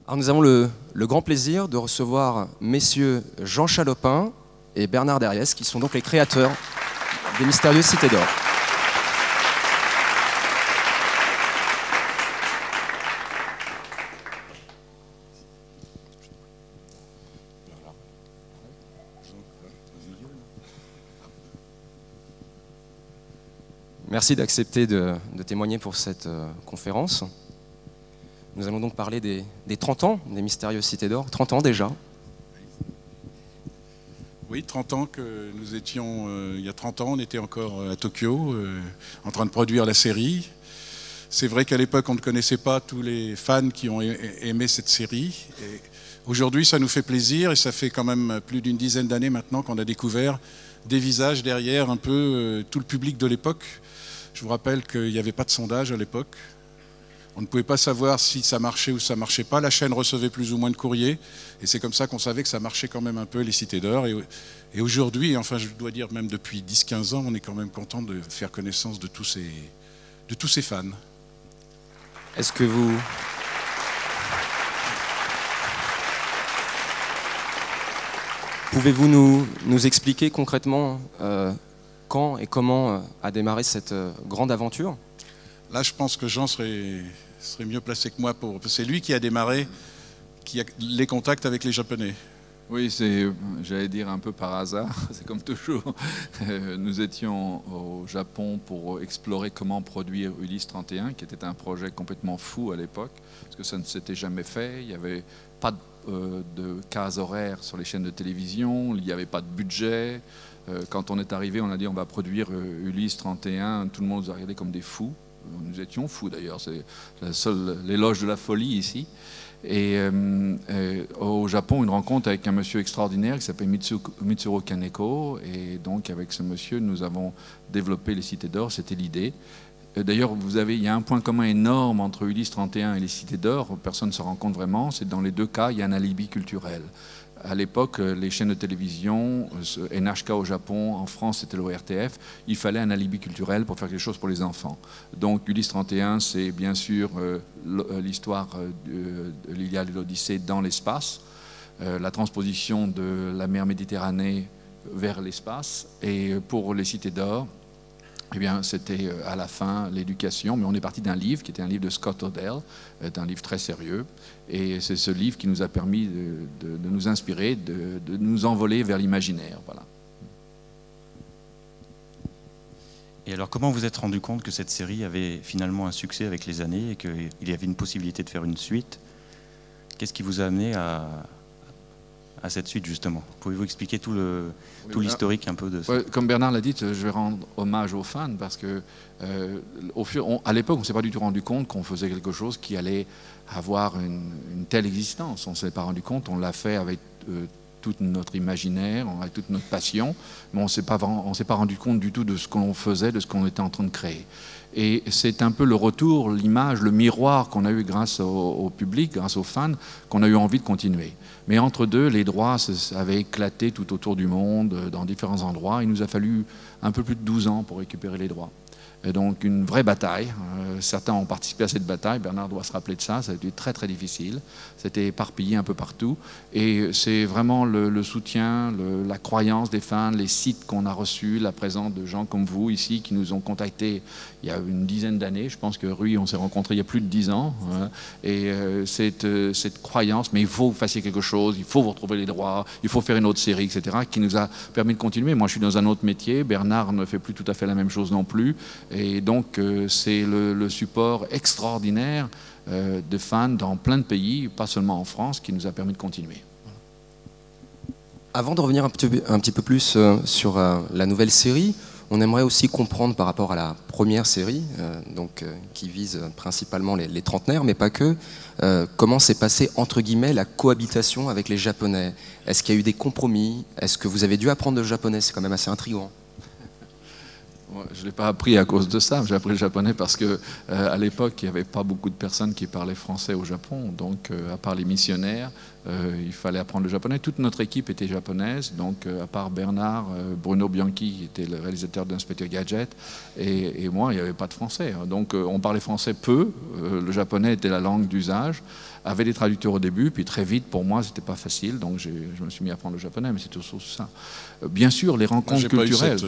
Alors nous avons le grand plaisir de recevoir messieurs Jean Chalopin et Bernard Derriès, qui sont donc les créateurs des Mystérieuses Cités d'Or. Merci d'accepter de témoigner pour cette conférence. Nous allons donc parler des 30 ans des Mystérieuses Cités d'Or. 30 ans déjà. Oui, 30 ans que nous étions... il y a 30 ans, on était encore à Tokyo, en train de produire la série. C'est vrai qu'à l'époque, on ne connaissait pas tous les fans qui ont aimé cette série. Aujourd'hui, ça nous fait plaisir et ça fait quand même plus d'une dizaine d'années maintenant qu'on a découvert des visages derrière un peu tout le public de l'époque. Je vous rappelle qu'il n'y avait pas de sondage à l'époque. On ne pouvait pas savoir si ça marchait ou ça ne marchait pas. La chaîne recevait plus ou moins de courriers. Et c'est comme ça qu'on savait que ça marchait quand même un peu, les Cités d'Or. Et aujourd'hui, enfin je dois dire même depuis 10-15 ans, on est quand même content de faire connaissance de tous ces fans. Est-ce que vous... Pouvez-vous nous expliquer concrètement quand et comment a démarré cette grande aventure ? Là, je pense que Jean serait mieux placé que moi pour... C'est lui qui a démarré, qui a les contacts avec les Japonais. Oui, c'est, j'allais dire un peu par hasard, c'est comme toujours. Nous étions au Japon pour explorer comment produire Ulysse 31, qui était un projet complètement fou à l'époque, parce que ça ne s'était jamais fait. Il n'y avait pas de cases horaires sur les chaînes de télévision, il n'y avait pas de budget. Quand on est arrivé, on a dit on va produire Ulysse 31, tout le monde nous a regardé comme des fous. Nous étions fous d'ailleurs, c'est l'éloge de la folie ici. Et au Japon, une rencontre avec un monsieur extraordinaire qui s'appelle Mitsuru Kaneko. Et donc avec ce monsieur, nous avons développé les Cités d'Or, c'était l'idée. D'ailleurs, il y a un point commun énorme entre Ulysse 31 et les Cités d'Or, personne ne se rend compte vraiment, c'est dans les deux cas, il y a un alibi culturel. À l'époque, les chaînes de télévision, NHK au Japon, en France c'était l'ORTF, il fallait un alibi culturel pour faire quelque chose pour les enfants. Donc Ulysse 31, c'est bien sûr l'histoire de l'Iliade et l'Odyssée dans l'espace, la transposition de la mer Méditerranée vers l'espace, et pour les Cités d'Or, eh bien, c'était à la fin l'éducation, mais on est parti d'un livre qui était un livre de Scott Odell, un livre très sérieux, et c'est ce livre qui nous a permis de nous inspirer, de nous envoler vers l'imaginaire. Voilà. Et alors, comment vous êtes rendu compte que cette série avait finalement un succès avec les années et qu'il y avait une possibilité de faire une suite? Qu'est-ce qui vous a amené à cette suite, justement? Pouvez-vous expliquer tout l'historique un peu de ça? Ouais, comme Bernard l'a dit, je vais rendre hommage aux fans parce que à l'époque, on ne s'est pas du tout rendu compte qu'on faisait quelque chose qui allait avoir une telle existence. On ne s'est pas rendu compte, on l'a fait avec tout notre imaginaire, avec toute notre passion, mais on ne s'est pas rendu compte du tout de ce qu'on faisait, de ce qu'on était en train de créer. Et c'est un peu le retour, l'image, le miroir qu'on a eu grâce au public, grâce aux fans, qu'on a eu envie de continuer. Mais entre deux, les droits avaient éclaté tout autour du monde, dans différents endroits. Il nous a fallu un peu plus de 12 ans pour récupérer les droits. Et donc une vraie bataille. Certains ont participé à cette bataille. Bernard doit se rappeler de ça. Ça a été très très difficile. C'était éparpillé un peu partout. Et c'est vraiment le soutien, la croyance des fans, les sites qu'on a reçus, la présence de gens comme vous ici qui nous ont contactés il y a une dizaine d'années. Je pense que Rui, on s'est rencontrés il y a plus de 10 ans. Hein. Et cette croyance, mais il faut que vous fassiez quelque chose, il faut vous retrouver les droits, il faut faire une autre série, etc., qui nous a permis de continuer. Moi, je suis dans un autre métier. Bernard ne fait plus tout à fait la même chose non plus. Et donc, c'est le support extraordinaire de fans dans plein de pays, pas seulement en France, qui nous a permis de continuer. Avant de revenir un petit peu plus sur la nouvelle série, on aimerait aussi comprendre par rapport à la première série, qui vise principalement les trentenaires, mais pas que, comment s'est passée, entre guillemets, la cohabitation avec les Japonais. Est-ce qu'il y a eu des compromis? Est-ce que vous avez dû apprendre le japonais? C'est quand même assez intriguant. Je ne l'ai pas appris à cause de ça, j'ai appris le japonais parce que à l'époque, il n'y avait pas beaucoup de personnes qui parlaient français au Japon, donc à part les missionnaires, il fallait apprendre le japonais. Toute notre équipe était japonaise, donc à part Bernard, Bruno Bianchi, qui était le réalisateur d'Inspecteur Gadget, et moi, il n'y avait pas de français. Donc on parlait français peu, le japonais était la langue d'usage, avait des traducteurs au début, puis très vite, pour moi, c'était pas facile, donc je me suis mis à apprendre le japonais, mais c'est tout ça. Bien sûr, les rencontres culturelles.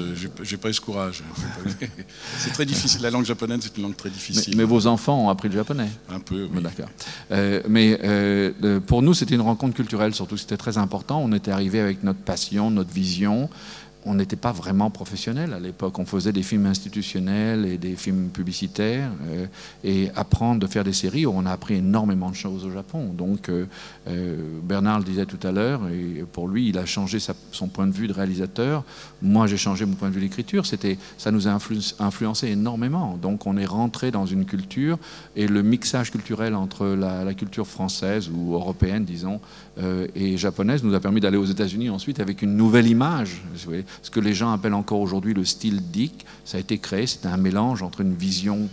J'ai pas eu ce courage. C'est très difficile. La langue japonaise, c'est une langue très difficile. Mais vos enfants ont appris le japonais? Un peu, oui. D'accord. Mais pour nous, c'était une rencontre culturelle, surtout, c'était très important. On était arrivé avec notre passion, notre vision. On n'était pas vraiment professionnels à l'époque. On faisait des films institutionnels et des films publicitaires. Et apprendre de faire des séries, on a appris énormément de choses au Japon. Donc, Bernard le disait tout à l'heure, et pour lui, il a changé son point de vue de réalisateur. Moi, j'ai changé mon point de vue d'écriture. Ça nous a influencé énormément. Donc, on est rentré dans une culture, et le mixage culturel entre la culture française ou européenne, disons, et japonaise nous a permis d'aller aux États-Unis ensuite avec une nouvelle image. Vous voyez, ce que les gens appellent encore aujourd'hui le style Dick, ça a été créé, c'était un mélange entre une vision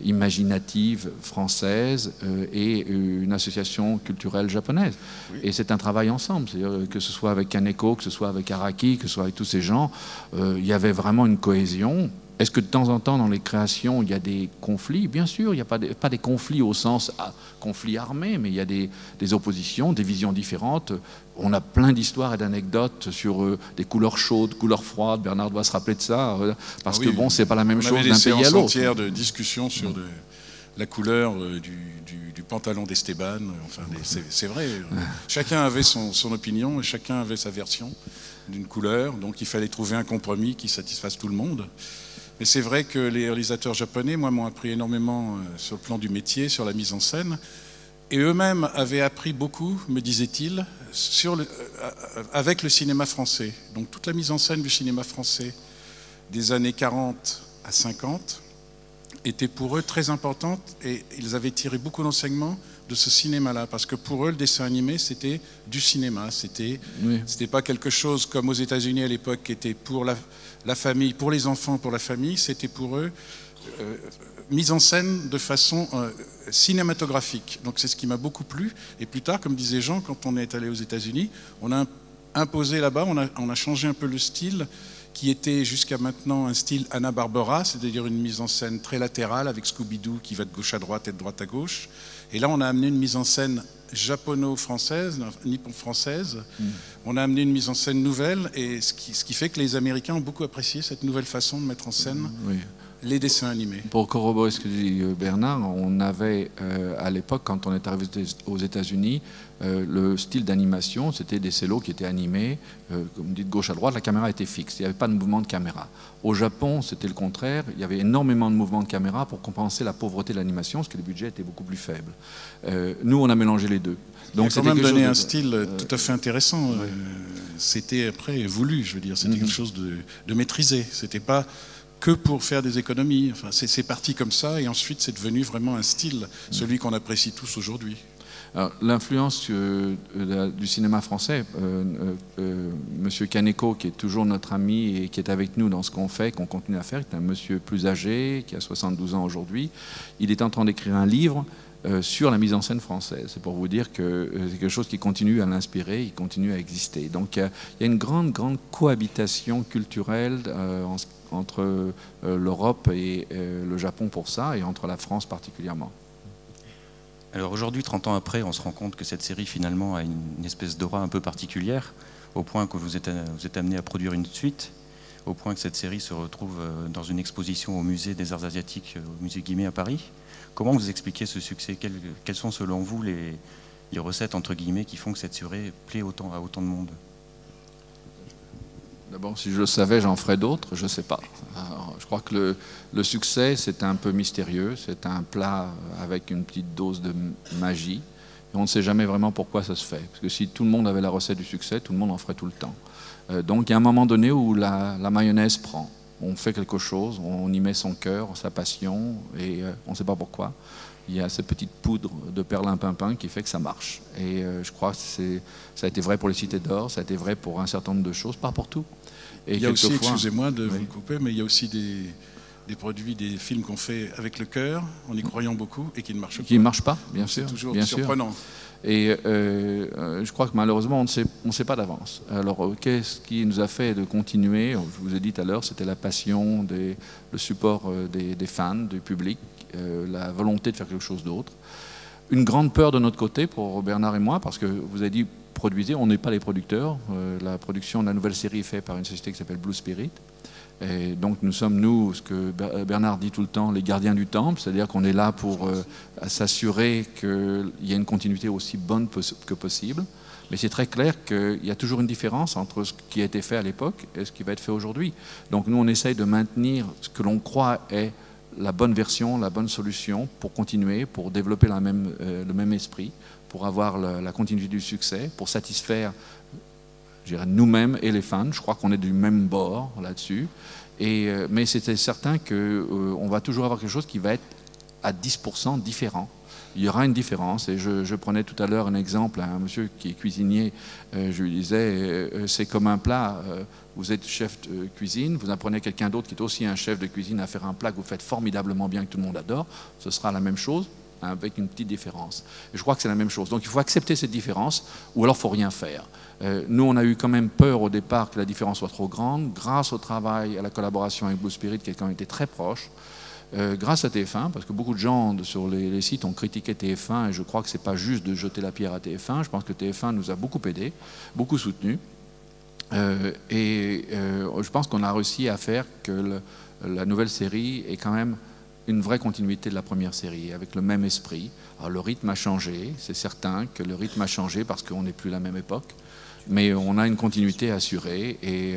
imaginative française et une association culturelle japonaise. Oui. Et c'est un travail ensemble, c'est-à-dire que ce soit avec Kaneko, que ce soit avec Araki, que ce soit avec tous ces gens, il y avait vraiment une cohésion. Est-ce que de temps en temps, dans les créations, il y a des conflits? Bien sûr, il n'y a pas des conflits au sens conflit armé, mais il y a des oppositions, des visions différentes. On a plein d'histoires et d'anecdotes sur des couleurs chaudes, couleurs froides. Bernard doit se rappeler de ça, parce que bon, c'est pas la même chose d'un pays à l'autre. Entière de discussions sur la couleur du pantalon d'Esteban. Enfin, c'est vrai. Chacun avait son opinion et chacun avait sa version d'une couleur. Donc il fallait trouver un compromis qui satisfasse tout le monde. Mais c'est vrai que les réalisateurs japonais, moi, m'ont appris énormément sur le plan du métier, sur la mise en scène. Et eux-mêmes avaient appris beaucoup, me disait-il, avec le cinéma français. Donc toute la mise en scène du cinéma français des années 40 à 50 était pour eux très importante, et ils avaient tiré beaucoup d'enseignements de ce cinéma-là, parce que pour eux, le dessin animé, c'était du cinéma. C'était pas quelque chose comme aux États-Unis à l'époque, qui était pour la famille, pour les enfants, pour la famille. C'était pour eux mise en scène de façon cinématographique. Donc c'est ce qui m'a beaucoup plu. Et plus tard, comme disait Jean, quand on est allé aux États-Unis, on a imposé là-bas, on a changé un peu le style, qui était jusqu'à maintenant un style Hanna-Barbera, c'est-à-dire une mise en scène très latérale avec Scooby-Doo qui va de gauche à droite et de droite à gauche. Et là, on a amené une mise en scène japono-française, nippon-française. On a amené une mise en scène nouvelle, et ce qui fait que les Américains ont beaucoup apprécié cette nouvelle façon de mettre en scène les dessins animés. Pour corroborer ce que dit Bernard, on avait à l'époque, quand on est arrivé aux États-Unis, le style d'animation, c'était des cellos qui étaient animés, comme dit de gauche à droite, la caméra était fixe, il n'y avait pas de mouvement de caméra. Au Japon, c'était le contraire, il y avait énormément de mouvements de caméra pour compenser la pauvreté de l'animation, parce que le budget était beaucoup plus faible. Nous, on a mélangé les deux. Donc ça a quand même donné un style tout à fait intéressant. C'était après voulu, je veux dire, c'était quelque chose de maîtrisé. C'était pas que pour faire des économies. Enfin, c'est parti comme ça, et ensuite c'est devenu vraiment un style, celui qu'on apprécie tous aujourd'hui. L'influence du cinéma français, Monsieur Kaneko, qui est toujours notre ami et qui est avec nous dans ce qu'on fait, qu'on continue à faire, qui est un monsieur plus âgé, qui a 72 ans aujourd'hui, il est en train d'écrire un livre sur la mise en scène française. C'est pour vous dire que c'est quelque chose qui continue à l'inspirer, il continue à exister. Donc il y a une grande cohabitation culturelle entre l'Europe et le Japon pour ça, et entre la France particulièrement. Alors aujourd'hui, 30 ans après, on se rend compte que cette série finalement a une espèce d'aura un peu particulière, au point que vous êtes amené à produire une suite, au point que cette série se retrouve dans une exposition au musée des arts asiatiques, au musée Guimet à Paris. Comment vous expliquez ce succès? Quelles sont selon vous les recettes entre guillemets qui font que cette série plaît à autant de monde? D'abord, si je le savais, j'en ferais d'autres, je ne sais pas. Alors, je crois que le succès, c'est un peu mystérieux, c'est un plat avec une petite dose de magie, et on ne sait jamais vraiment pourquoi ça se fait. Parce que si tout le monde avait la recette du succès, tout le monde en ferait tout le temps. Donc il y a un moment donné où la mayonnaise prend. On fait quelque chose, on y met son cœur, sa passion, et on ne sait pas pourquoi. il y a cette petite poudre de perlimpinpin qui fait que ça marche. Et je crois que ça a été vrai pour les Cités d'Or, ça a été vrai pour un certain nombre de choses, pas pour tout. Et il y a aussi, quelquefois, excusez-moi de vous couper, mais il y a aussi des produits, des films qu'on fait avec le cœur, en y croyant beaucoup, et qui ne marchent pas. Qui ne marchent pas, bien sûr. C'est toujours bien surprenant. Sûr. Et je crois que malheureusement, on ne sait pas d'avance. Alors, qu'est-ce qui nous a fait de continuer? Je vous ai dit tout à l'heure, c'était la passion, le support des fans, du public, la volonté de faire quelque chose d'autre. Une grande peur de notre côté, pour Bernard et moi, parce que vous avez dit, produisez, on n'est pas les producteurs. La production de la nouvelle série est faite par une société qui s'appelle Blue Spirit. Et donc nous sommes, nous, ce que Bernard dit tout le temps, les gardiens du temple, c'est-à-dire qu'on est là pour s'assurer qu'il y a une continuité aussi bonne que possible. Mais c'est très clair qu'il y a toujours une différence entre ce qui a été fait à l'époque et ce qui va être fait aujourd'hui. Donc nous, on essaye de maintenir ce que l'on croit est la bonne version, la bonne solution pour continuer, pour développer le même esprit, pour avoir la continuité du succès, pour satisfaire nous-mêmes et les fans. Je crois qu'on est du même bord là-dessus. Mais c'était certain qu'on va toujours avoir quelque chose qui va être à 10% différent. Il y aura une différence. Et je prenais tout à l'heure un exemple à un monsieur qui est cuisinier. Je lui disais, c'est comme un plat. Vous êtes chef de cuisine, vous apprenez quelqu'un d'autre qui est aussi un chef de cuisine à faire un plat que vous faites formidablement bien, que tout le monde adore. Ce sera la même chose, avec une petite différence. Et je crois que c'est la même chose. Donc il faut accepter cette différence, ou alors il ne faut rien faire. Nous, on a eu quand même peur au départ que la différence soit trop grande, grâce au travail, à la collaboration avec Blue Spirit, qui a quand même été très proche, grâce à TF1, parce que beaucoup de gens sur les sites ont critiqué TF1, et je crois que ce n'est pas juste de jeter la pierre à TF1. Je pense que TF1 nous a beaucoup aidés, beaucoup soutenus. Je pense qu'on a réussi à faire que la nouvelle série est quand même une vraie continuité de la première série, avec le même esprit. Alors le rythme a changé, c'est certain que le rythme a changé parce qu'on n'est plus la même époque, mais on a une continuité assurée et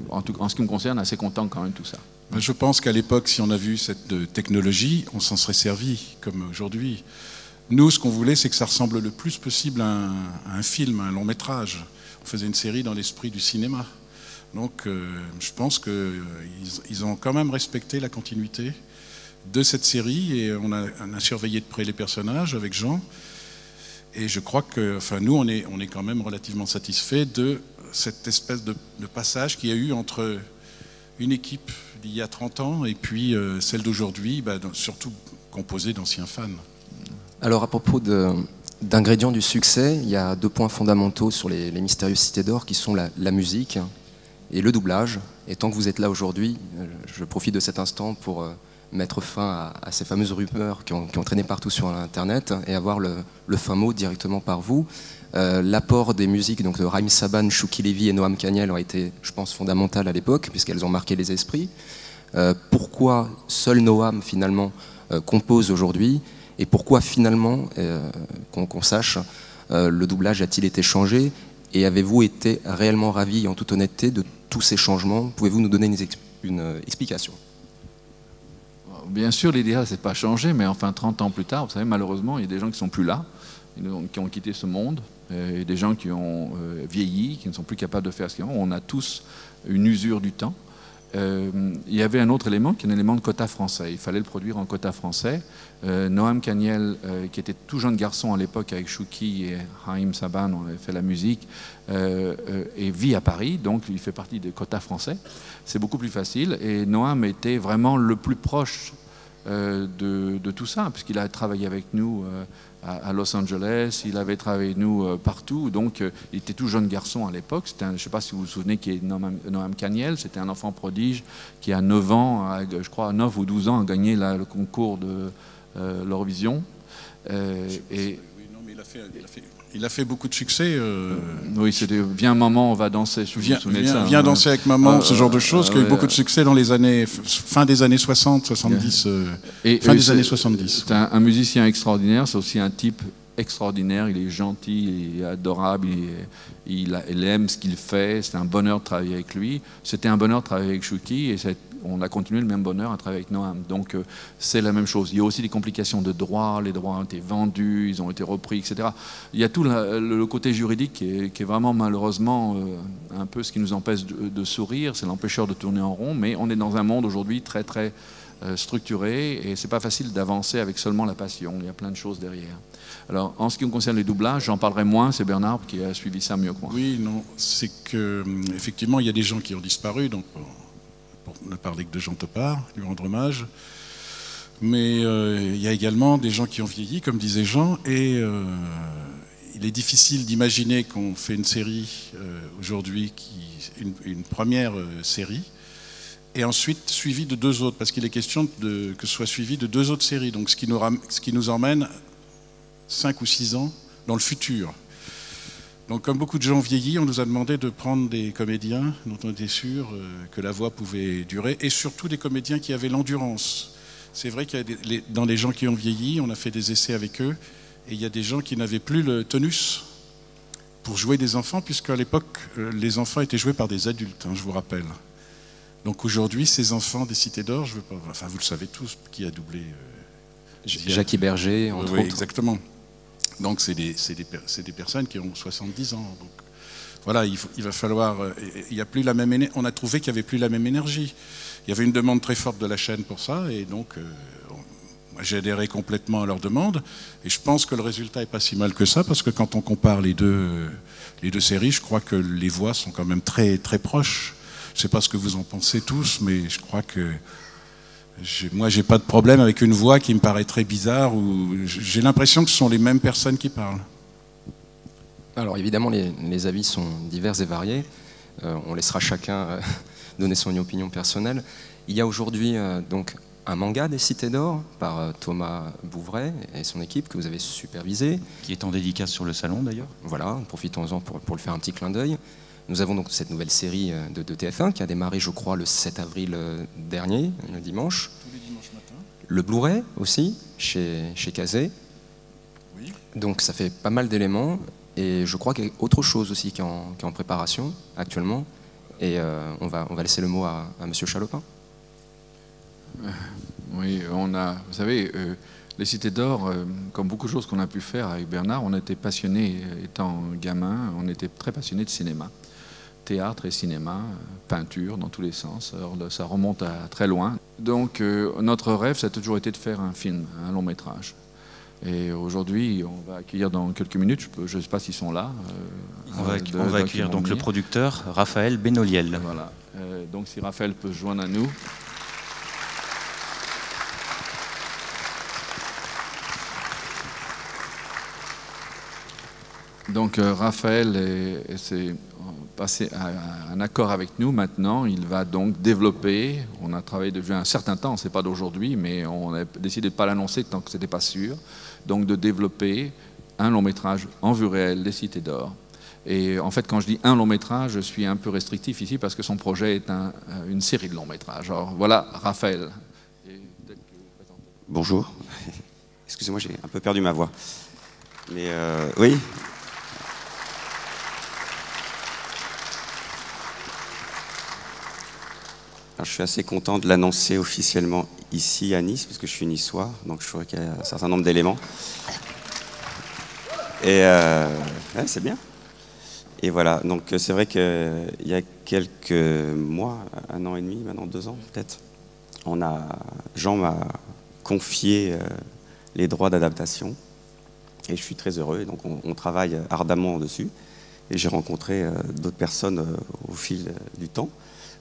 en ce qui me concerne, assez content quand même de tout ça. Je pense qu'à l'époque, si on a vu cette technologie, on s'en serait servi, comme aujourd'hui. Nous, ce qu'on voulait, c'est que ça ressemble le plus possible à un film, à un long métrage. On faisait une série dans l'esprit du cinéma. Donc je pense qu'ils ont quand même respecté la continuité de cette série et on a surveillé de près les personnages avec Jean. Et je crois que, enfin, nous, on est quand même relativement satisfaits de cette espèce de passage qu'il y a eu entre une équipe d'il y a 30 ans et puis celle d'aujourd'hui, surtout composée d'anciens fans. Alors à propos d'ingrédients du succès, il y a 2 points fondamentaux sur les Mystérieuses Cités d'Or qui sont la musique et le doublage. Et tant que vous êtes là aujourd'hui, je profite de cet instant pour mettre fin à ces fameuses rumeurs qui ont traîné partout sur Internet et avoir le fin mot directement par vous. L'apport des musiques donc de Raïm Saban, Chouki Levy et Noam Kaniel ont été, je pense, fondamental à l'époque puisqu'elles ont marqué les esprits. Pourquoi seul Noam finalement compose aujourd'hui et pourquoi finalement, qu'on sache, le doublage a-t-il été changé et avez-vous été réellement ravi en toute honnêteté de tous ces changements? Pouvez-vous nous donner une explication? Bien sûr, l'idéal, c'est pas changé, mais enfin, 30 ans plus tard, vous savez, malheureusement, il y a des gens qui sont plus là, qui ont quitté ce monde, et des gens qui ont vieilli, qui ne sont plus capables de faire ce qu'ils ont. On a tous une usure du temps. Il y avait un autre élément, qui est un élément de quota français. Il fallait le produire en quota français. Noam Kaniel, qui était tout jeune garçon à l'époque avec Chouki et Raïm Saban, on avait fait la musique, et vit à Paris, donc il fait partie des quotas français. C'est beaucoup plus facile. Et Noam était vraiment le plus proche de tout ça, puisqu'il a travaillé avec nous à Los Angeles, il avait travaillé avec nous partout, donc il était tout jeune garçon à l'époque. Je ne sais pas si vous vous souvenez qui est Noam Kaniel, c'était un enfant prodige qui à 9 ans, je crois à 9 ou 12 ans, a gagné le concours de l'Eurovision. Il a fait beaucoup de succès. Oui, c'était Viens maman, on va danser. Viens danser avec maman, ce genre de choses, qui a eu beaucoup de succès dans les années, fin des années 60, 70. Fin des années 70. C'est un musicien extraordinaire, c'est aussi un type extraordinaire, il est gentil, il est adorable, il aime ce qu'il fait, c'est un bonheur de travailler avec lui. C'était un bonheur de travailler avec Chouki et on a continué le même bonheur à travailler avec Noam. Donc c'est la même chose. Il y a aussi des complications de droits, les droits ont été vendus, ils ont été repris, etc. Il y a tout le côté juridique qui est vraiment malheureusement un peu ce qui nous empêche de sourire, c'est l'empêcheur de tourner en rond, mais on est dans un monde aujourd'hui très très structuré, et c'est pas facile d'avancer avec seulement la passion, il y a plein de choses derrière. Alors, en ce qui me concerne les doublages, j'en parlerai moins, c'est Bernard qui a suivi ça mieux que moi. Oui, non, c'est que effectivement, il y a des gens qui ont disparu, donc pour ne parler que de Jean Topard, lui rendre hommage. Mais il y a également des gens qui ont vieilli, comme disait Jean, et il est difficile d'imaginer qu'on fait une série aujourd'hui, une première série, et ensuite suivie de 2 autres, parce qu'il est question que ce soit suivi de 2 autres séries, donc ce qui nous emmène 5 ou 6 ans dans le futur. Donc comme beaucoup de gens vieillis, on nous a demandé de prendre des comédiens dont on était sûr que la voix pouvait durer, et surtout des comédiens qui avaient l'endurance. C'est vrai qu'il y a dans les gens qui ont vieilli, on a fait des essais avec eux, et il y a des gens qui n'avaient plus le tonus pour jouer des enfants, puisqu'à l'époque, les enfants étaient joués par des adultes, hein, je vous rappelle. Donc aujourd'hui, ces enfants des Cités d'Or, je veux pas, enfin vous le savez tous, qui a doublé Jackie Berger, entre oui, autres. Exactement. Donc c'est des personnes qui ont 70 ans. Donc voilà, il va falloir. Il y a plus la même. On a trouvé qu'il n'y avait plus la même énergie. Il y avait une demande très forte de la chaîne pour ça, et donc j'ai adhéré complètement à leur demande. Et je pense que le résultat est pas si mal que ça, parce que quand on compare les deux séries, je crois que les voix sont quand même très très proches. Je ne sais pas ce que vous en pensez tous, mais je crois que moi, j'ai pas de problème avec une voix qui me paraît très bizarre, ou j'ai l'impression que ce sont les mêmes personnes qui parlent. Alors évidemment, les avis sont divers et variés. On laissera chacun donner son opinion personnelle. Il y a aujourd'hui donc un manga des Cités d'Or par Thomas Bouvray et son équipe que vous avez supervisé. Qui est en dédicace sur le salon d'ailleurs. Voilà, profitons-en pour le faire un petit clin d'œil. Nous avons donc cette nouvelle série de TF1 qui a démarré, je crois, le 7 avril dernier, le dimanche. Tous les dimanches matin. Le Blu-ray aussi, chez Kazé. Oui. Donc ça fait pas mal d'éléments. Et je crois qu'il y a autre chose aussi qui est en préparation actuellement. Et on va laisser le mot à Monsieur Chalopin. Oui, vous savez, les Cités d'Or, comme beaucoup de choses qu'on a pu faire avec Bernard, on était passionnés, étant gamin, on était très passionnés de cinéma. Théâtre et cinéma, peinture dans tous les sens, alors, ça remonte à très loin. Donc notre rêve, ça a toujours été de faire un film, un long métrage. Et aujourd'hui, on va accueillir dans quelques minutes, je ne sais pas s'ils sont là. On va accueillir donc le producteur Raphaël Benoliel. Voilà. Donc si Raphaël peut se joindre à nous. Donc Raphaël est passé à un accord avec nous maintenant. Il va donc développer, on a travaillé depuis un certain temps, c'est pas d'aujourd'hui, mais on a décidé de ne pas l'annoncer tant que ce n'était pas sûr, donc de développer un long métrage en vue réelle des Cités d'Or. Et en fait, quand je dis un long métrage, je suis un peu restrictif ici parce que son projet est une série de longs métrages. Alors voilà, Raphaël. Bonjour. Excusez-moi, j'ai un peu perdu ma voix. Mais oui. Alors, je suis assez content de l'annoncer officiellement ici à Nice, parce que je suis niçois, donc je vois qu'il y a un certain nombre d'éléments. Et ouais, c'est bien. Et voilà, donc c'est vrai qu'il y a quelques mois, 1 an et demi, maintenant 2 ans peut-être, Jean m'a confié les droits d'adaptation, et je suis très heureux, et donc on travaille ardemment dessus, et j'ai rencontré d'autres personnes au fil du temps,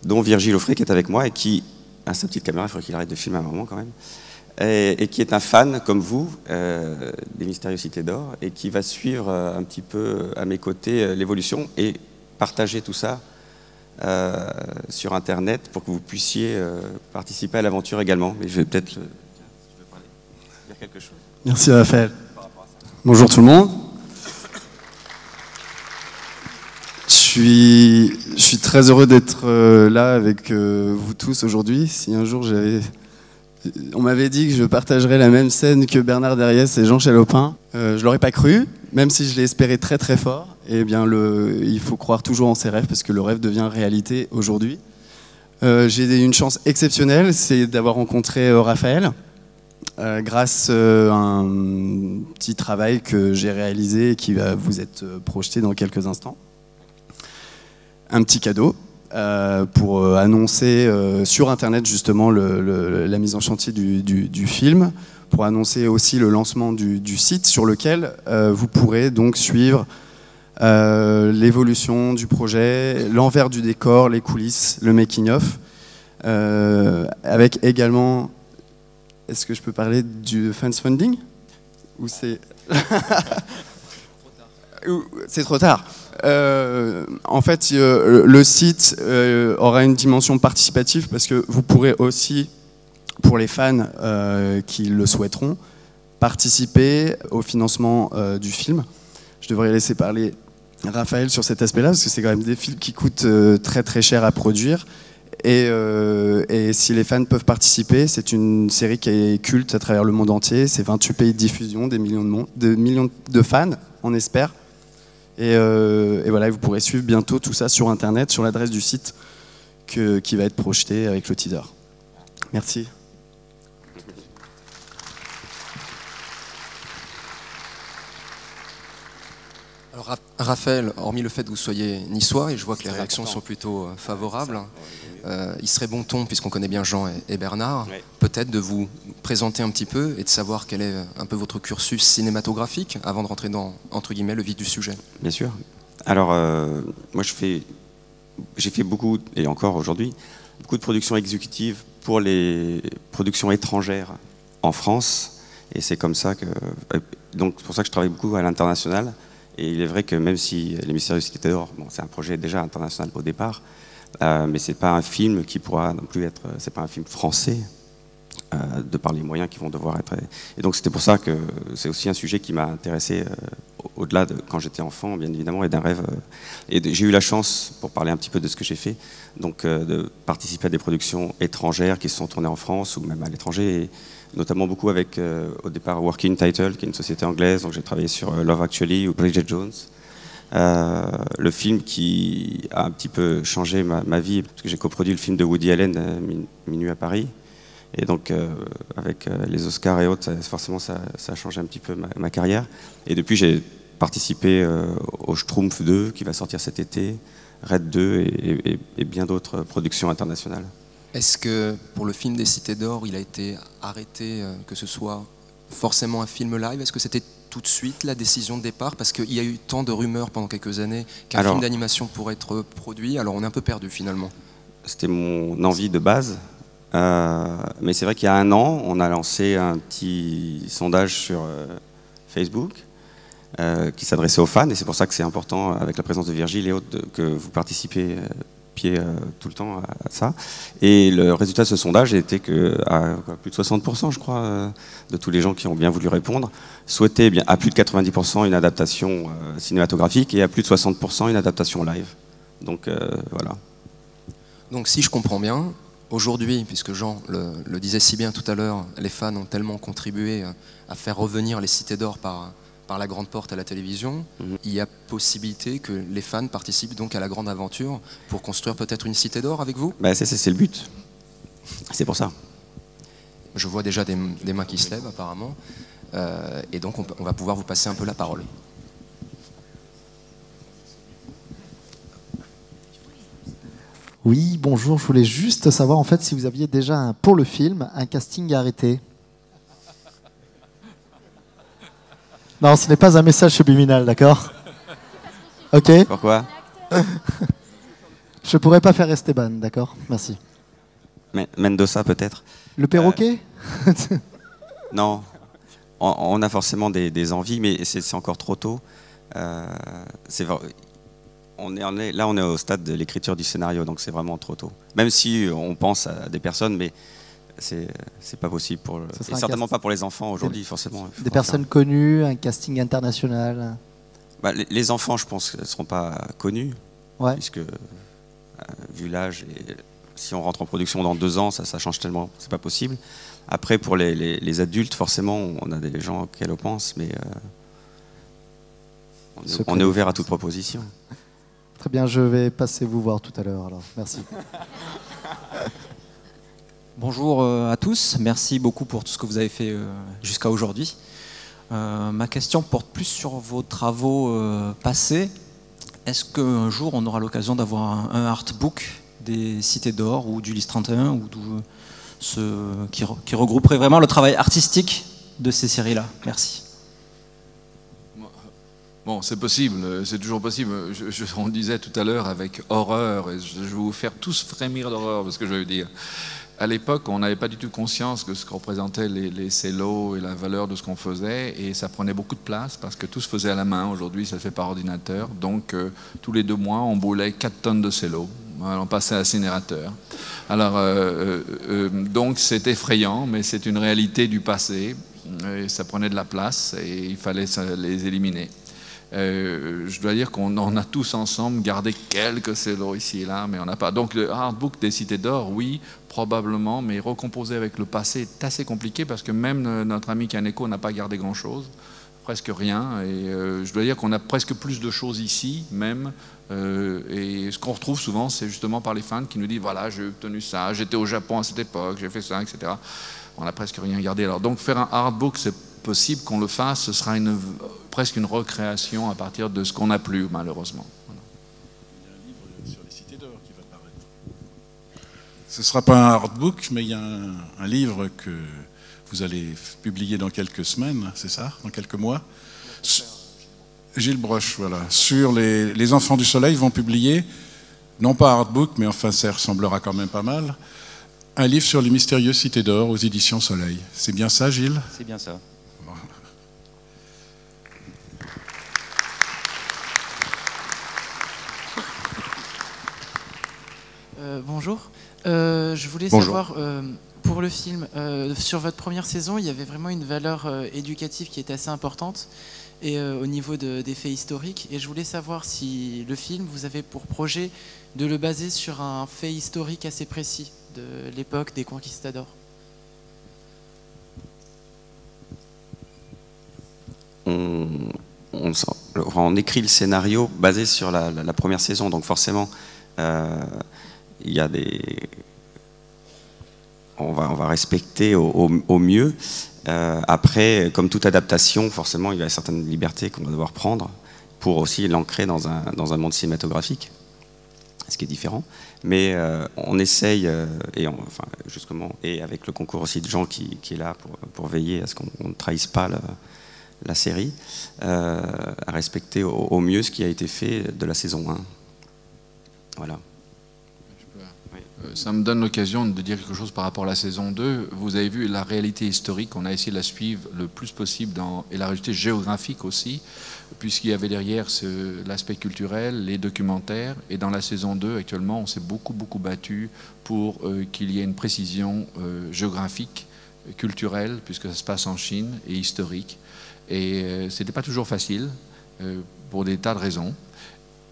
dont Virgile Offray qui est avec moi et qui a sa petite caméra, il faudrait qu'il arrête de filmer un moment quand même, et qui est un fan, comme vous, des Mystérieuses Cités d'Or, et qui va suivre un petit peu à mes côtés l'évolution et partager tout ça sur Internet pour que vous puissiez participer à l'aventure également. Mais je vais peut-être, si tu veux parler, dire quelque chose. Merci Raphaël. Bonjour tout le monde. Je suis très heureux d'être là avec vous tous aujourd'hui. Si un jour on m'avait dit que je partagerais la même scène que Bernard Derriès et Jean Chalopin, je ne l'aurais pas cru, même si je l'ai espéré très très fort. Eh bien, il faut croire toujours en ses rêves parce que le rêve devient réalité aujourd'hui. J'ai une chance exceptionnelle, c'est d'avoir rencontré Raphaël grâce à un petit travail que j'ai réalisé et qui va vous être projeté dans quelques instants. Un petit cadeau. pour annoncer sur Internet justement la mise en chantier du film, pour annoncer aussi le lancement du site sur lequel vous pourrez donc suivre l'évolution du projet, l'envers du décor, les coulisses, le making-of, avec également, est-ce que je peux parler du fans funding ou c'est c'est trop tard. En fait, le site aura une dimension participative parce que vous pourrez aussi, pour les fans qui le souhaiteront, participer au financement du film. Je devrais laisser parler Raphaël sur cet aspect-là parce que c'est quand même des films qui coûtent très très cher à produire. Et si les fans peuvent participer, c'est une série qui est culte à travers le monde entier. C'est 28 pays de diffusion, des millions de fans, on espère. Et voilà, vous pourrez suivre bientôt tout ça sur Internet, sur l'adresse du site qui va être projeté avec le teaser. Merci. Alors, Raphaël, hormis le fait que vous soyez niçois, et je vois que les réactions sont plutôt favorables, il serait bon ton, puisqu'on connaît bien Jean et Bernard, peut-être de vous présenter un petit peu et de savoir quel est un peu votre cursus cinématographique avant de rentrer dans, entre guillemets, le vif du sujet. Bien sûr. Alors, moi j'ai fait beaucoup, et encore aujourd'hui, beaucoup de productions exécutives pour les productions étrangères en France, et c'est comme ça que... Donc c'est pour ça que je travaille beaucoup à l'international. Et il est vrai que même si Les Mystères du Cité d'Or, bon, c'est un projet déjà international au départ, mais c'est pas un film qui pourra non plus être, c'est pas un film français, de par les moyens qui vont devoir être. Et donc c'était pour ça que c'est aussi un sujet qui m'a intéressé au-delà de quand j'étais enfant, bien évidemment, et d'un rêve. Et j'ai eu la chance, pour parler un petit peu de ce que j'ai fait, donc de participer à des productions étrangères qui se sont tournées en France ou même à l'étranger. Notamment beaucoup avec, au départ, Working Title, qui est une société anglaise. Donc j'ai travaillé sur Love Actually ou Bridget Jones. Le film qui a un petit peu changé ma vie, parce que j'ai coproduit le film de Woody Allen, Minuit à Paris. Et donc, avec les Oscars et autres, forcément, ça a changé un petit peu ma carrière. Et depuis, j'ai participé au Schtroumpf 2, qui va sortir cet été, Red 2 et bien d'autres productions internationales. Est-ce que pour le film des Cités d'Or, il a été arrêté, que ce soit forcément un film live? Est-ce que c'était tout de suite la décision de départ? Parce qu'il y a eu tant de rumeurs pendant quelques années qu'un film d'animation pourrait être produit. Alors on est un peu perdu finalement. C'était mon envie de base. Mais c'est vrai qu'il y a un an, on a lancé un petit sondage sur Facebook qui s'adressait aux fans. Et c'est pour ça que c'est important, avec la présence de Virgile et autres, que vous participez tout le temps à ça. Et le résultat de ce sondage était que plus de 60%, je crois, de tous les gens qui ont bien voulu répondre souhaitaient bien, à plus de 90% une adaptation cinématographique et à plus de 60% une adaptation live. Donc voilà. Donc si je comprends bien, aujourd'hui, puisque Jean le disait si bien tout à l'heure, les fans ont tellement contribué à faire revenir les Cités d'Or par la grande porte à la télévision, il y a possibilité que les fans participent donc à la grande aventure pour construire peut-être une Cité d'Or avec vous? C'est le but. C'est pour ça. Je vois déjà des mains qui se lèvent apparemment. Et donc on va pouvoir vous passer un peu la parole. Oui, bonjour, je voulais juste savoir en fait si vous aviez déjà pour le film un casting arrêté. Non, ce n'est pas un message subliminal, d'accord? Ok. Pourquoi? Je pourrais pas faire Esteban, d'accord? Merci. Mendoza peut-être. Le perroquet? Non. On a forcément des envies, mais c'est encore trop tôt. On est au stade de l'écriture du scénario, donc c'est vraiment trop tôt. Même si on pense à des personnes, mais c'est pas possible et certainement pas pour les enfants aujourd'hui, forcément. Des personnes connues, un casting international. Les enfants, je pense, ne seront pas connus, puisque vu l'âge, et si on rentre en production dans 2 ans, ça change tellement, c'est pas possible. Après, pour les adultes, forcément, on a des gens auxquels on pense, mais on est ouvert à toute proposition. Très bien, je vais passer vous voir tout à l'heure, alors merci. Bonjour à tous, merci beaucoup pour tout ce que vous avez fait jusqu'à aujourd'hui. Ma question porte plus sur vos travaux passés. Est-ce qu'un jour on aura l'occasion d'avoir un artbook des Cités d'Or ou d'Ulysse 31 ou qui regrouperait vraiment le travail artistique de ces séries-là? Merci. Bon, c'est possible, c'est toujours possible. On disait tout à l'heure avec horreur, et je vais vous faire tous frémir d'horreur parce que je veux dire. À l'époque, on n'avait pas du tout conscience de ce que représentaient les cellos et la valeur de ce qu'on faisait, et ça prenait beaucoup de place parce que tout se faisait à la main. Aujourd'hui, ça se fait par ordinateur. Donc, tous les 2 mois, on brûlait 4 tonnes de cellos. On passait à l'incinérateur. Alors, donc, c'est effrayant, mais c'est une réalité du passé. Et ça prenait de la place et il fallait les éliminer. Je dois dire qu'on en a tous ensemble gardé quelques cellos ici et là, mais on n'a pas. Donc le artbook des Cités d'Or, oui, probablement, mais recomposer avec le passé est assez compliqué parce que même notre ami Kaneko n'a pas gardé grand-chose, presque rien. Et je dois dire qu'on a presque plus de choses ici même. Et ce qu'on retrouve souvent, c'est justement par les fans qui nous disent voilà, j'ai obtenu ça, j'étais au Japon à cette époque, j'ai fait ça, etc. On n'a presque rien gardé. Alors donc faire un artbook, c'est possible qu'on le fasse, ce sera presque une recréation à partir de ce qu'on n'a plus, malheureusement. Voilà. Il y a un livre sur les Cités d'Or qui va paraître. Ce ne sera pas un artbook, mais il y a un livre que vous allez publier dans quelques semaines, c'est ça? Dans quelques mois? Gilles Broche, voilà. Sur les Enfants du Soleil vont publier, non pas un artbook, mais enfin ça ressemblera quand même pas mal, un livre sur les mystérieuses Cités d'Or aux éditions Soleil. C'est bien ça, Gilles? C'est bien ça. Bonjour. Je voulais savoir, pour le film, sur votre première saison, il y avait vraiment une valeur éducative qui était assez importante et au niveau des faits historiques. Et je voulais savoir si le film, vous avez pour projet de le baser sur un fait historique assez précis de l'époque des conquistadors. On écrit le scénario basé sur la première saison, donc forcément, il y a on va respecter au mieux. Après, comme toute adaptation, forcément, il y a certaines libertés qu'on va devoir prendre pour aussi l'ancrer dans un monde cinématographique, ce qui est différent. Mais on essaye, et avec le concours aussi de Jean qui est là pour veiller à ce qu'on ne trahisse pas la série, à respecter au mieux ce qui a été fait de la saison 1. Voilà. Ça me donne l'occasion de dire quelque chose par rapport à la saison 2. Vous avez vu la réalité historique, on a essayé de la suivre le plus possible, et la réalité géographique aussi, puisqu'il y avait derrière l'aspect culturel, les documentaires, et dans la saison 2, actuellement, on s'est beaucoup battu pour qu'il y ait une précision géographique, culturelle, puisque ça se passe en Chine, et historique. Et c'était pas toujours facile, pour des tas de raisons.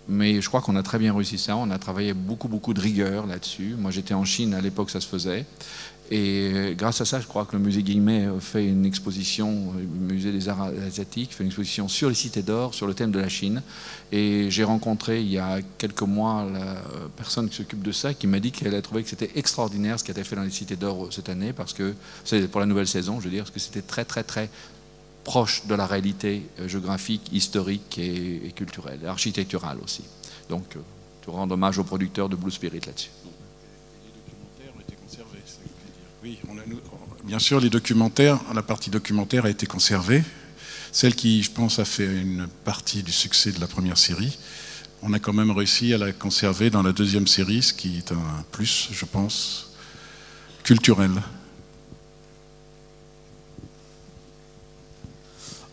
Mais je crois qu'on a très bien réussi ça. On a travaillé beaucoup de rigueur là-dessus. Moi, j'étais en Chine à l'époque, ça se faisait. Et grâce à ça, je crois que le musée Guimet fait une exposition, le musée des arts asiatiques fait une exposition sur les Cités d'Or, sur le thème de la Chine. Et j'ai rencontré il y a quelques mois la personne qui s'occupe de ça, qui m'a dit qu'elle a trouvé que c'était extraordinaire ce qui a été fait dans les Cités d'Or cette année, parce que c'est pour la nouvelle saison, je veux dire, parce que c'était très proche de la réalité géographique, historique et culturelle, et architecturale aussi. Donc, tu rends hommage aux producteurs de Blue Spirit là-dessus. Les documentaires ont été conservés, c'est ce que je veux dire. Oui, bien sûr, les documentaires, la partie documentaire a été conservée. Celle qui, je pense, a fait une partie du succès de la première série. On a quand même réussi à la conserver dans la deuxième série, ce qui est un plus, je pense, culturel.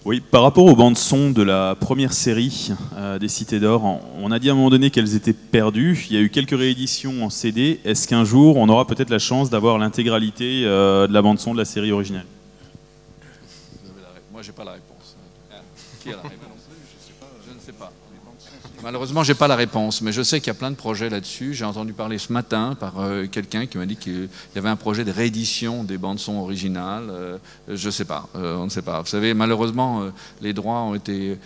Oui, par rapport aux bandes son de la première série des Cités d'Or, on a dit à un moment donné qu'elles étaient perdues. Il y a eu quelques rééditions en CD. Est-ce qu'un jour, on aura peut-être la chance d'avoir l'intégralité de la bande son de la série originale? Moi, j'ai pas la réponse. Qui a la réponse? Je ne sais pas. Malheureusement, j'ai pas la réponse, mais je sais qu'il y a plein de projets là-dessus. J'ai entendu parler ce matin par quelqu'un qui m'a dit qu'il y avait un projet de réédition des bandes son originales. Je sais pas, on ne sait pas. Vous savez, malheureusement, les droits ont été,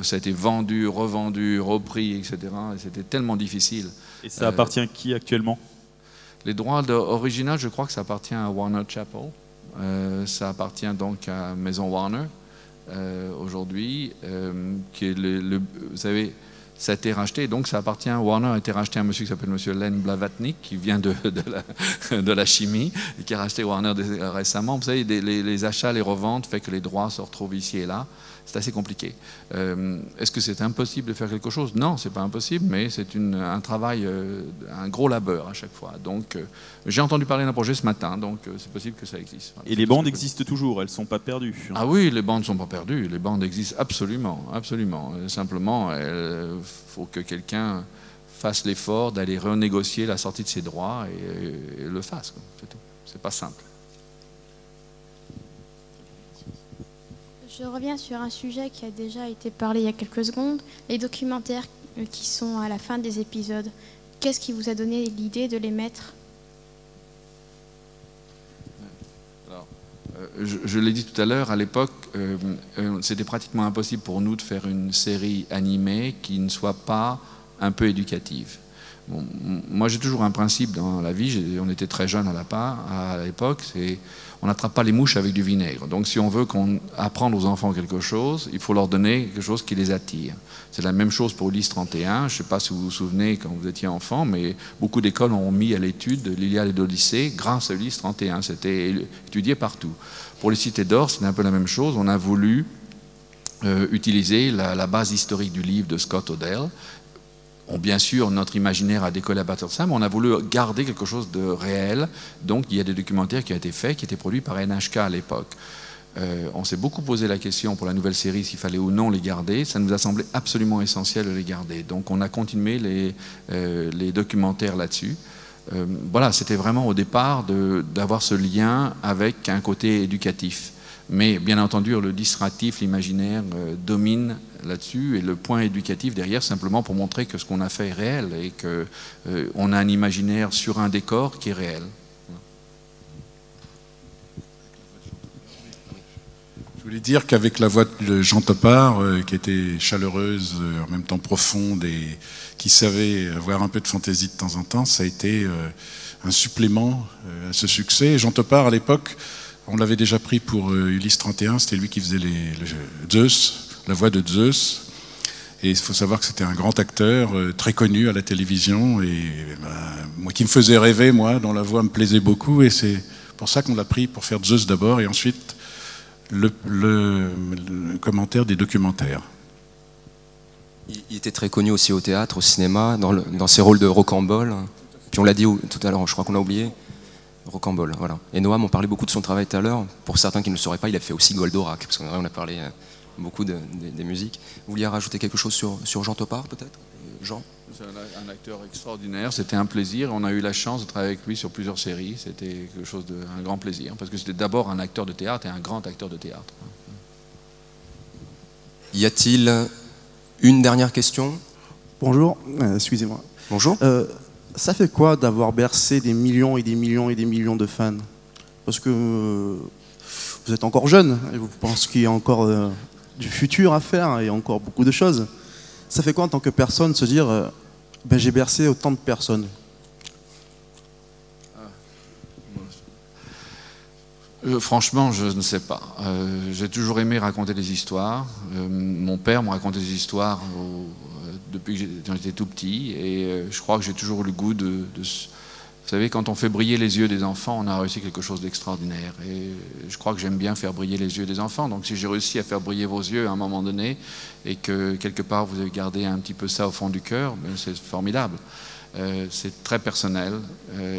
ça a été vendu, revendu, repris, etc. Et c'était tellement difficile. Et ça appartient à qui actuellement? Les droits originaux, je crois que ça appartient à Warner Chappell. Ça appartient donc à Maison Warner aujourd'hui, qui est vous savez. Ça a été racheté, donc ça appartient. Warner a été racheté à un monsieur qui s'appelle monsieur Len Blavatnik, qui vient de la chimie, et qui a racheté Warner récemment. Vous savez, les achats, les reventes, fait que les droits se retrouvent ici et là. C'est assez compliqué. Est-ce que c'est impossible de faire quelque chose? Non, c'est pas impossible, mais c'est un travail, un gros labeur à chaque fois. Donc, j'ai entendu parler d'un projet ce matin, donc c'est possible que ça existe. Voilà, et les bandes existent toujours, elles ne sont pas perdues. Ah oui, les bandes ne sont pas perdues, les bandes existent absolument, absolument. Simplement, il faut que quelqu'un fasse l'effort d'aller renégocier la sortie de ses droits et le fasse. C'est tout. C'est pas simple. Je reviens sur un sujet qui a déjà été parlé il y a quelques secondes, les documentaires qui sont à la fin des épisodes. Qu'est-ce qui vous a donné l'idée de les mettre? Alors, je l'ai dit tout à l'heure, à l'époque, c'était pratiquement impossible pour nous de faire une série animée qui ne soit pas un peu éducative. Bon, moi, j'ai toujours un principe dans la vie, on était très jeunes à l'époque, c'est on n'attrape pas les mouches avec du vinaigre. Donc si on veut apprendre aux enfants quelque chose, il faut leur donner quelque chose qui les attire. C'est la même chose pour Ulysse 31. Je ne sais pas si vous vous souvenez quand vous étiez enfant, mais beaucoup d'écoles ont mis à l'étude l'Iliade et l'Odyssée grâce à Ulysse 31. C'était étudié partout. Pour les Cités d'Or, c'est un peu la même chose. On a voulu utiliser la base historique du livre de Scott Odell. Bien sûr, notre imaginaire a décollé à partir de ça, mais on a voulu garder quelque chose de réel. Donc, il y a des documentaires qui ont été faits, qui étaient produits par NHK à l'époque. On s'est beaucoup posé la question pour la nouvelle série s'il fallait ou non les garder. Ça nous a semblé absolument essentiel de les garder. Donc, on a continué les documentaires là-dessus. Voilà, c'était vraiment au départ d'avoir ce lien avec un côté éducatif. Mais bien entendu, le distractif, l'imaginaire domine là-dessus, et le point éducatif derrière, simplement pour montrer que ce qu'on a fait est réel et qu'on a un imaginaire sur un décor qui est réel. Je voulais dire qu'avec la voix de Jean Topard, qui était chaleureuse, en même temps profonde, et qui savait avoir un peu de fantaisie de temps en temps, ça a été un supplément à ce succès. Et Jean Topard, à l'époque, on l'avait déjà pris pour Ulysse 31, c'était lui qui faisait Zeus, la voix de Zeus. Et il faut savoir que c'était un grand acteur, très connu à la télévision, et moi qui me faisait rêver, moi, dont la voix me plaisait beaucoup, et c'est pour ça qu'on l'a pris pour faire Zeus d'abord, et ensuite le commentaire des documentaires. Il était très connu aussi au théâtre, au cinéma, dans ses rôles de Rocambole. Puis on l'a dit tout à l'heure, je crois qu'on a oublié. Rocambole, voilà. Et Noam, on parlait beaucoup de son travail tout à l'heure. Pour certains qui ne le sauraient pas, il a fait aussi Goldorak, parce qu'on a parlé beaucoup des musiques. Vous vouliez rajouter quelque chose sur Jean Topard, peut-être? Jean? C'est un acteur extraordinaire, c'était un plaisir. On a eu la chance de travailler avec lui sur plusieurs séries. C'était quelque chose un grand plaisir, parce que c'était d'abord un acteur de théâtre et un grand acteur de théâtre. Y a-t-il une dernière question? Bonjour, excusez-moi. Bonjour. Ça fait quoi d'avoir bercé des millions et des millions et des millions de fans? Parce que vous êtes encore jeune, et vous pensez qu'il y a encore du futur à faire et encore beaucoup de choses. Ça fait quoi en tant que personne de se dire ben, j'ai bercé autant de personnes? Franchement, je ne sais pas. J'ai toujours aimé raconter des histoires. Mon père m'a raconté des histoires depuis que j'étais tout petit, et je crois que j'ai toujours eu le goût vous savez, quand on fait briller les yeux des enfants, on a réussi quelque chose d'extraordinaire. Et je crois que j'aime bien faire briller les yeux des enfants. Donc si j'ai réussi à faire briller vos yeux à un moment donné, et que quelque part vous avez gardé un petit peu ça au fond du cœur, ben c'est formidable. C'est très personnel,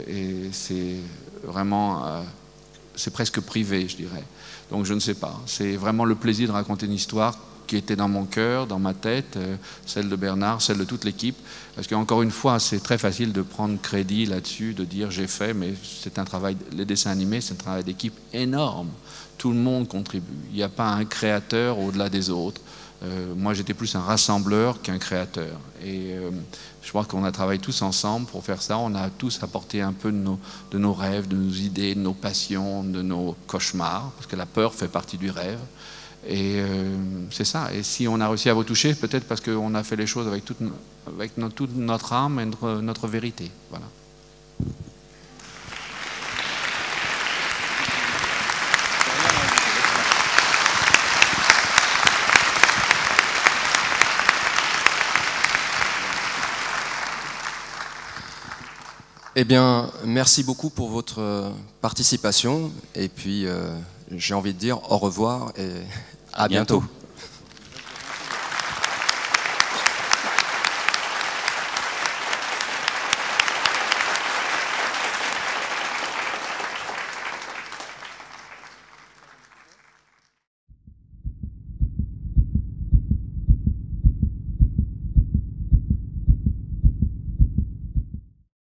et c'est vraiment... c'est presque privé, je dirais. Donc je ne sais pas. C'est vraiment le plaisir de raconter une histoire qui était dans mon cœur, dans ma tête, celle de Bernard, celle de toute l'équipe. Parce qu'encore une fois, c'est très facile de prendre crédit là-dessus, de dire j'ai fait, mais c'est un travail, les dessins animés, c'est un travail d'équipe énorme. Tout le monde contribue. Il n'y a pas un créateur au-delà des autres. Moi, j'étais plus un rassembleur qu'un créateur. Et je crois qu'on a travaillé tous ensemble pour faire ça. On a tous apporté un peu de nos rêves, de nos idées, de nos passions, de nos cauchemars, parce que la peur fait partie du rêve. Et c'est ça. Et si on a réussi à vous toucher, peut-être parce qu'on a fait les choses avec toute notre âme et notre vérité. Voilà. Eh bien, merci beaucoup pour votre participation. Et puis, j'ai envie de dire au revoir et à bientôt.